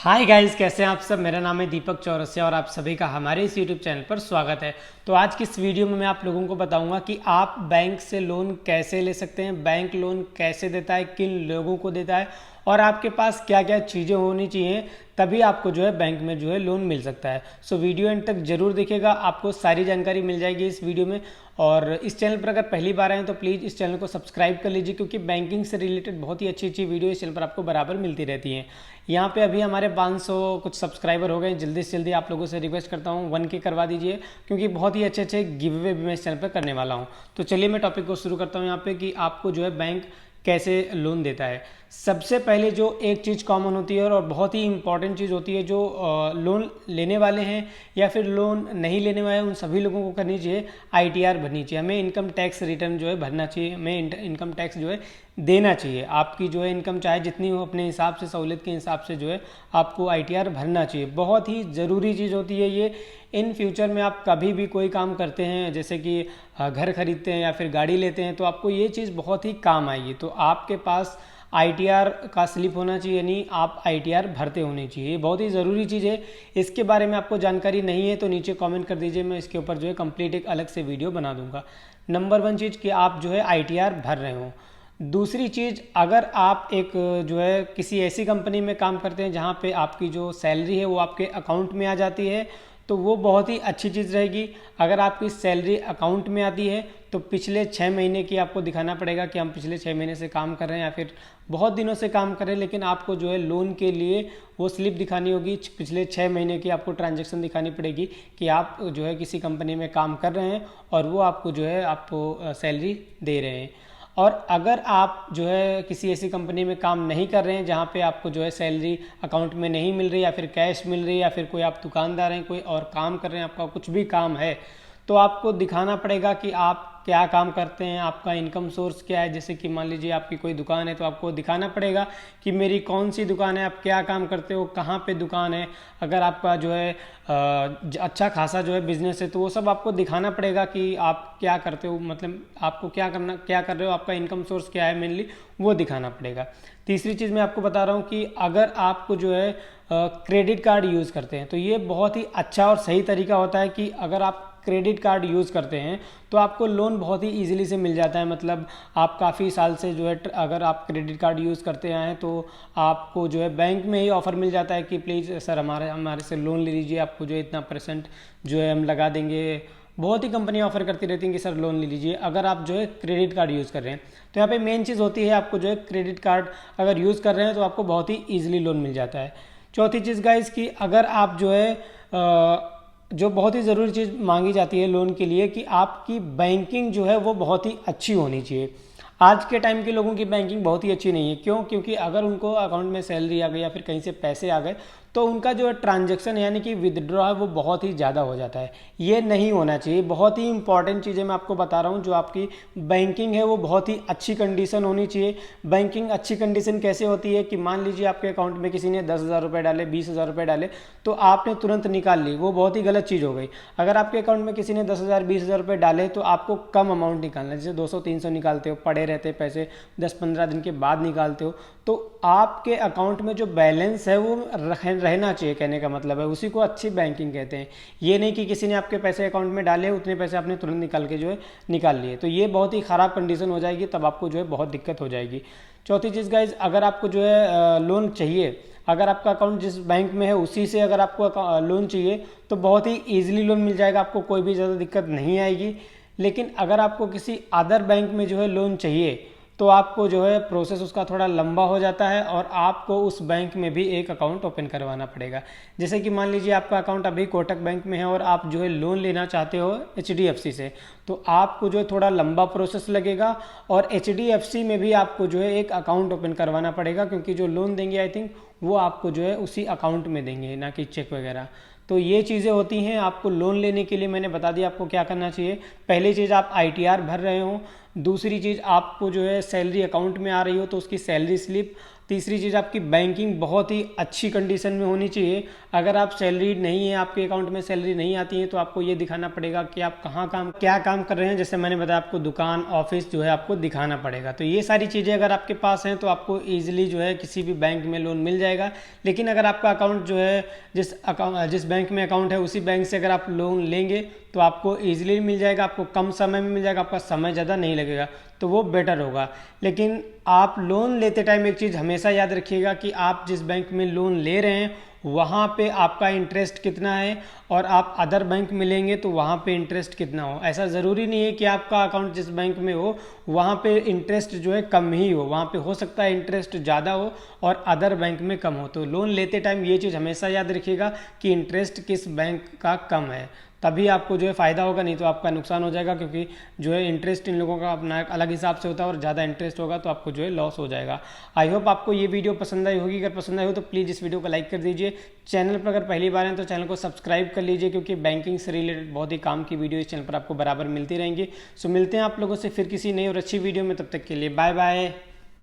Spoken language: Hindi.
हाय गाइस, कैसे हैं आप सब। मेरा नाम है दीपक चौरसिया और आप सभी का हमारे इस यूट्यूब चैनल पर स्वागत है। तो आज की इस वीडियो में मैं आप लोगों को बताऊंगा कि आप बैंक से लोन कैसे ले सकते हैं, बैंक लोन कैसे देता है, किन लोगों को देता है और आपके पास क्या क्या चीज़ें होनी चाहिए, तभी आपको जो है बैंक में जो है लोन मिल सकता है। सो वीडियो एंड तक जरूर देखिएगा, आपको सारी जानकारी मिल जाएगी इस वीडियो में। और इस चैनल पर अगर पहली बार आए हैं तो प्लीज़ इस चैनल को सब्सक्राइब कर लीजिए, क्योंकि बैंकिंग से रिलेटेड बहुत ही अच्छी अच्छी वीडियो इस चैनल पर आपको बराबर मिलती रहती हैं। यहाँ पे अभी हमारे 500 कुछ सब्सक्राइबर हो गए। जल्दी से जल्दी आप लोगों से रिक्वेस्ट करता हूँ 1K करवा दीजिए, क्योंकि बहुत ही अच्छे अच्छे गिव अवे भी मैं इस चैनल पर करने वाला हूँ। तो चलिए मैं टॉपिक को शुरू करता हूँ यहाँ पे कि आपको जो है बैंक कैसे लोन देता है। सबसे पहले जो एक चीज़ कॉमन होती है और बहुत ही इंपॉर्टेंट चीज़ होती है, जो लोन लेने वाले हैं या फिर लोन नहीं लेने वाले हैं, उन सभी लोगों को करनी चाहिए ITR भरनी चाहिए। हमें इनकम टैक्स रिटर्न जो है भरना चाहिए, हमें इनकम टैक्स जो है देना चाहिए। आपकी जो है इनकम चाहे जितनी हो, अपने हिसाब से, सहूलियत के हिसाब से जो है आपको ITR भरना चाहिए। बहुत ही ज़रूरी चीज़ होती है ये। इन फ्यूचर में आप कभी भी कोई काम करते हैं, जैसे कि घर खरीदते हैं या फिर गाड़ी लेते हैं, तो आपको ये चीज़ बहुत ही काम आएगी। तो आपके पास ITR का स्लिप होना चाहिए, यानी आप ITR भरते होने चाहिए। बहुत ही ज़रूरी चीज़ है। इसके बारे में आपको जानकारी नहीं है तो नीचे कमेंट कर दीजिए, मैं इसके ऊपर जो है कंप्लीट एक अलग से वीडियो बना दूंगा। नंबर 1 चीज़ कि आप जो है ITR भर रहे हो। दूसरी चीज़, अगर आप एक जो है किसी ऐसी कंपनी में काम करते हैं जहाँ पे आपकी जो सैलरी है वो आपके अकाउंट में आ जाती है, तो वो बहुत ही अच्छी चीज़ रहेगी। अगर आपकी सैलरी अकाउंट में आती है तो पिछले 6 महीने की आपको दिखाना पड़ेगा कि हम पिछले 6 महीने से काम कर रहे हैं या फिर बहुत दिनों से काम कर रहे हैं, लेकिन आपको जो है लोन के लिए वो स्लिप दिखानी होगी। पिछले 6 महीने की आपको ट्रांजैक्शन दिखानी पड़ेगी कि आप जो है किसी कंपनी में काम कर रहे हैं और वो आपको जो है आपको सैलरी दे रहे हैं। और अगर आप जो है किसी ऐसी कंपनी में काम नहीं कर रहे हैं जहाँ पे आपको जो है सैलरी अकाउंट में नहीं मिल रही या फिर कैश मिल रही है, या फिर कोई आप दुकानदार हैं, कोई और काम कर रहे हैं, आपका कुछ भी काम है, तो आपको दिखाना पड़ेगा कि आप क्या काम करते हैं, आपका इनकम सोर्स क्या है। जैसे कि मान लीजिए आपकी कोई दुकान है तो आपको दिखाना पड़ेगा कि मेरी कौन सी दुकान है, आप क्या काम करते हो, कहाँ पे दुकान है। अगर आपका जो है अच्छा खासा जो है बिजनेस है तो वो सब आपको दिखाना पड़ेगा कि आप क्या करते हो, मतलब आपको क्या कर रहे हो, आपका इनकम सोर्स क्या है, मेनली वो दिखाना पड़ेगा। तीसरी चीज़ मैं आपको बता रहा हूँ कि अगर आपको जो है क्रेडिट कार्ड यूज़ करते हैं तो ये बहुत ही अच्छा और सही तरीका होता है कि अगर आप क्रेडिट कार्ड यूज़ करते हैं तो आपको लोन बहुत ही इजीली से मिल जाता है। मतलब आप काफ़ी साल से जो है अगर आप क्रेडिट कार्ड यूज़ करते आए हैं तो आपको जो है बैंक में ही ऑफ़र मिल जाता है कि प्लीज़ सर हमारे से लोन ले लीजिए, आपको जो है इतना % जो है हम लगा देंगे। बहुत ही कंपनियां ऑफर करती रहती हैं कि सर लोन ले लीजिए अगर आप जो है क्रेडिट कार्ड यूज़ कर रहे हैं। तो यहाँ पे मेन चीज़ होती है, आपको जो है क्रेडिट कार्ड अगर यूज़ कर रहे हैं तो आपको बहुत ही ईजिली लोन मिल जाता है। चौथी चीज़ गाइस कि अगर आप जो है जो बहुत ही ज़रूरी चीज़ मांगी जाती है लोन के लिए कि आपकी बैंकिंग जो है वो बहुत ही अच्छी होनी चाहिए। आज के टाइम के लोगों की बैंकिंग बहुत ही अच्छी नहीं है। क्यों? क्योंकि अगर उनको अकाउंट में सैलरी आ गई या फिर कहीं से पैसे आ गए तो उनका जो है ट्रांजैक्शन यानी कि विदड्रॉ है वो बहुत ही ज़्यादा हो जाता है। ये नहीं होना चाहिए। बहुत ही इंपॉर्टेंट चीज़ें मैं आपको बता रहा हूँ। जो आपकी बैंकिंग है वो बहुत ही अच्छी कंडीशन होनी चाहिए। बैंकिंग अच्छी कंडीशन कैसे होती है कि मान लीजिए आपके अकाउंट में किसी ने 10,000 रुपये डाले, 20,000 रुपये डाले, तो आपने तुरंत निकाल ली, वो बहुत ही गलत चीज़ हो गई। अगर आपके अकाउंट में किसी ने 10,000 20,000 रुपये डाले तो आपको कम अमाउंट निकालना है। जैसे 200-300 निकालते हो, पड़े रहते पैसे, 10-15 दिन के बाद निकालते हो, तो आपके अकाउंट में जो बैलेंस है वो रहना चाहिए। कहने का मतलब है उसी को अच्छी बैंकिंग कहते हैं। ये नहीं कि किसी ने आपके पैसे अकाउंट में डाले, उतने पैसे आपने तुरंत निकाल के जो है निकाल लिए, तो ये बहुत ही ख़राब कंडीशन हो जाएगी, तब आपको जो है बहुत दिक्कत हो जाएगी। चौथी चीज़ गाइज, अगर आपको जो है लोन चाहिए, अगर आपका अकाउंट जिस बैंक में है उसी से अगर आपको लोन चाहिए तो बहुत ही ईजिली लोन मिल जाएगा, आपको कोई भी ज़्यादा दिक्कत नहीं आएगी। लेकिन अगर आपको किसी अदर बैंक में जो है लोन चाहिए तो आपको जो है प्रोसेस उसका थोड़ा लंबा हो जाता है और आपको उस बैंक में भी एक अकाउंट ओपन करवाना पड़ेगा। जैसे कि मान लीजिए आपका अकाउंट अभी कोटक बैंक में है और आप जो है लोन लेना चाहते हो HDFC से, तो आपको जो है थोड़ा लंबा प्रोसेस लगेगा और HDFC में भी आपको जो है एक अकाउंट ओपन करवाना पड़ेगा, क्योंकि जो लोन देंगे आई थिंक वो आपको जो है उसी अकाउंट में देंगे, ना कि चेक वगैरह। तो ये चीज़ें होती हैं। आपको लोन लेने के लिए मैंने बता दिया आपको क्या करना चाहिए। पहली चीज़, आप ITR भर रहे हो। दूसरी चीज़, आपको जो है सैलरी अकाउंट में आ रही हो तो उसकी सैलरी स्लिप। तीसरी चीज़, आपकी बैंकिंग बहुत ही अच्छी कंडीशन में होनी चाहिए। अगर आप सैलरी नहीं है, आपके अकाउंट में सैलरी नहीं आती है, तो आपको ये दिखाना पड़ेगा कि आप क्या काम कर रहे हैं। जैसे मैंने बताया आपको दुकान, ऑफिस जो है आपको दिखाना पड़ेगा। तो ये सारी चीज़ें अगर आपके पास हैं तो आपको ईजिली जो है किसी भी बैंक में लोन मिल जाएगा। लेकिन अगर आपका अकाउंट जो है जिस बैंक में अकाउंट है उसी बैंक से अगर आप लोन लेंगे तो आपको ईजिली मिल जाएगा, आपको कम समय में मिल जाएगा, आपका समय ज़्यादा नहीं लगेगा, तो वो बेटर होगा। लेकिन आप लोन लेते टाइम एक चीज़ हमेशा याद रखिएगा कि आप जिस बैंक में लोन ले रहे हैं वहाँ पे आपका इंटरेस्ट कितना है, और आप अदर बैंक में लेंगे तो वहाँ पे इंटरेस्ट कितना हो। ऐसा ज़रूरी नहीं है कि आपका अकाउंट जिस बैंक में हो वहाँ पे इंटरेस्ट जो है कम ही हो, वहाँ पे हो सकता है इंटरेस्ट ज़्यादा हो और अदर बैंक में कम हो। तो लोन लेते टाइम ये चीज़ हमेशा याद रखिएगा कि इंटरेस्ट किस बैंक का कम है, तभी आपको जो है फ़ायदा होगा, नहीं तो आपका नुकसान हो जाएगा। क्योंकि जो है इंटरेस्ट इन लोगों का अपना अलग हिसाब से होता है और ज़्यादा इंटरेस्ट होगा तो आपको जो है लॉस हो जाएगा। आई होप आपको ये वीडियो पसंद आई होगी। अगर पसंद आई हो तो प्लीज़ इस वीडियो को लाइक कर दीजिए। चैनल पर अगर पहली बार हैं तो चैनल को सब्सक्राइब कर लीजिए, क्योंकि बैंकिंग से रिलेटेड बहुत ही काम की वीडियो इस चैनल पर आपको बराबर मिलती रहेंगी। सो मिलते हैं आप लोगों से फिर किसी नई और अच्छी वीडियो में, तब तक के लिए बाय बाय।